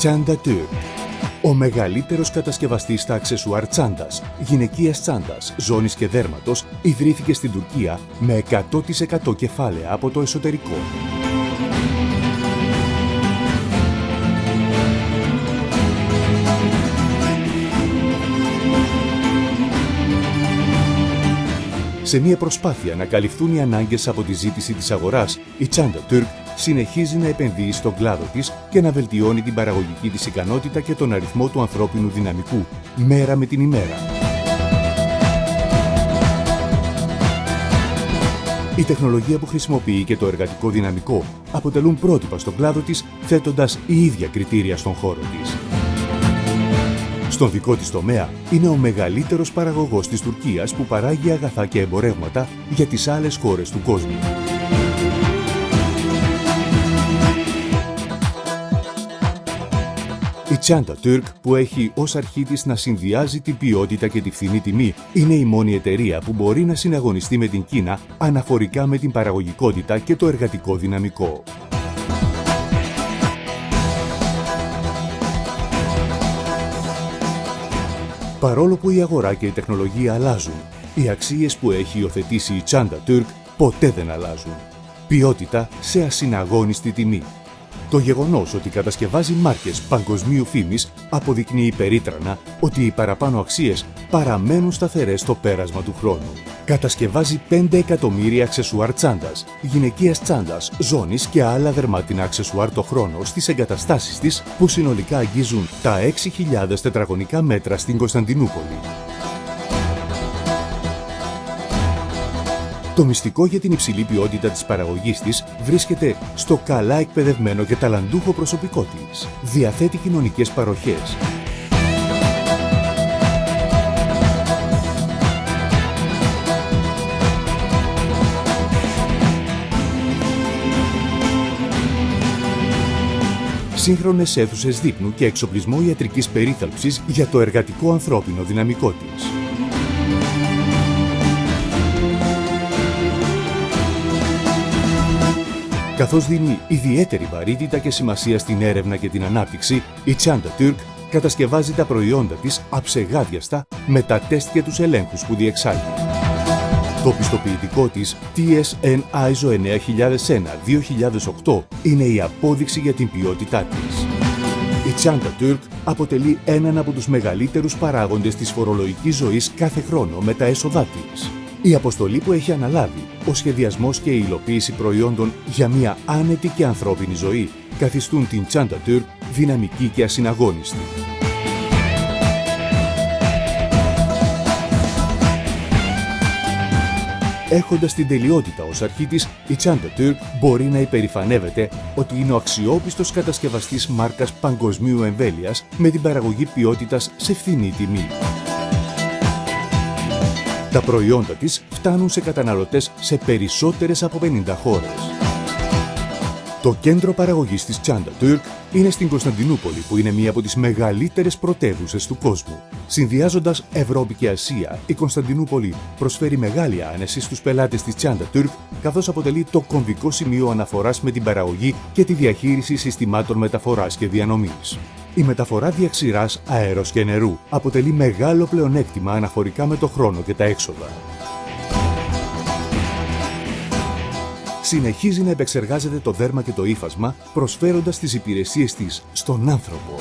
Chanda Turk. Ο μεγαλύτερος κατασκευαστής στα αξεσουάρ τσάντας, γυναικείας τσάντας, ζώνης και δέρματος, ιδρύθηκε στην Τουρκία με 100% κεφάλαια από το εσωτερικό. Σε μια προσπάθεια να καλυφθούν οι ανάγκες από τη ζήτηση της αγοράς, η Chanda Turk συνεχίζει να επενδύει στον κλάδο της και να βελτιώνει την παραγωγική της ικανότητα και τον αριθμό του ανθρώπινου δυναμικού, μέρα με την ημέρα. Η τεχνολογία που χρησιμοποιεί και το εργατικό δυναμικό αποτελούν πρότυπα στον κλάδο της, θέτοντας η ίδια κριτήρια στον χώρο της. Στον δικό της τομέα, είναι ο μεγαλύτερος παραγωγός της Τουρκίας που παράγει αγαθά και εμπορεύματα για τις άλλες χώρες του κόσμου. Η Chanda Turk, που έχει ως αρχή της να συνδυάζει την ποιότητα και τη φθηνή τιμή, είναι η μόνη εταιρεία που μπορεί να συναγωνιστεί με την Κίνα αναφορικά με την παραγωγικότητα και το εργατικό δυναμικό. Παρόλο που η αγορά και η τεχνολογία αλλάζουν, οι αξίες που έχει υιοθετήσει η Chanda Turk ποτέ δεν αλλάζουν. Ποιότητα σε ασυναγώνιστη τιμή. Το γεγονός ότι κατασκευάζει μάρκες παγκοσμίου φήμης αποδεικνύει περίτρανα ότι οι παραπάνω αξίες παραμένουν σταθερές στο πέρασμα του χρόνου. Κατασκευάζει 5 εκατομμύρια αξεσουάρ τσάντας, γυναικείας τσάντας, ζώνης και άλλα δερμάτινα αξεσουάρ το χρόνο στις εγκαταστάσεις της που συνολικά αγγίζουν τα 6.000 τετραγωνικά μέτρα στην Κωνσταντινούπολη. Το μυστικό για την υψηλή ποιότητα της παραγωγής της βρίσκεται στο καλά εκπαιδευμένο και ταλαντούχο προσωπικό της. Διαθέτει κοινωνικές παροχές. Σύγχρονες αίθουσες δείπνου και εξοπλισμό ιατρικής περίθαλψης για το εργατικό ανθρώπινο δυναμικό της. Καθώς δίνει ιδιαίτερη βαρύτητα και σημασία στην έρευνα και την ανάπτυξη, η Chanda Turk κατασκευάζει τα προϊόντα της αψεγάδιαστα με τα τεστ και τους ελέγχους που διεξάγει. Το πιστοποιητικό της TSN ISO 9001-2008 είναι η απόδειξη για την ποιότητά της. Η Chanda Turk αποτελεί έναν από τους μεγαλύτερους παράγοντες της φορολογικής ζωής κάθε χρόνο με τα έσοδά της. Η αποστολή που έχει αναλάβει, ο σχεδιασμός και η υλοποίηση προϊόντων για μια άνετη και ανθρώπινη ζωή, καθιστούν την Chanda Turk δυναμική και ασυναγώνιστη. Έχοντας την τελειότητα ως αρχή της, η Chanda Turk μπορεί να υπερηφανεύεται ότι είναι ο αξιόπιστος κατασκευαστής μάρκας παγκοσμίου εμβέλειας με την παραγωγή ποιότητας σε φθηνή τιμή. Τα προϊόντα της φτάνουν σε καταναλωτές σε περισσότερες από 50 χώρες. Το κέντρο παραγωγής της Chanda Turk είναι στην Κωνσταντινούπολη, που είναι μία από τις μεγαλύτερες πρωτεύουσες του κόσμου. Συνδυάζοντας Ευρώπη και Ασία, η Κωνσταντινούπολη προσφέρει μεγάλη άνεση στους πελάτες της Chanda Turk, καθώς αποτελεί το κομβικό σημείο αναφοράς με την παραγωγή και τη διαχείριση συστημάτων μεταφοράς και διανομής. Η μεταφορά διαξηράς αέρος και νερού αποτελεί μεγάλο πλεονέκτημα αναφορικά με το χρόνο και τα έξοδα. Συνεχίζει να επεξεργάζεται το δέρμα και το ύφασμα, προσφέροντας τις υπηρεσίες της στον άνθρωπο.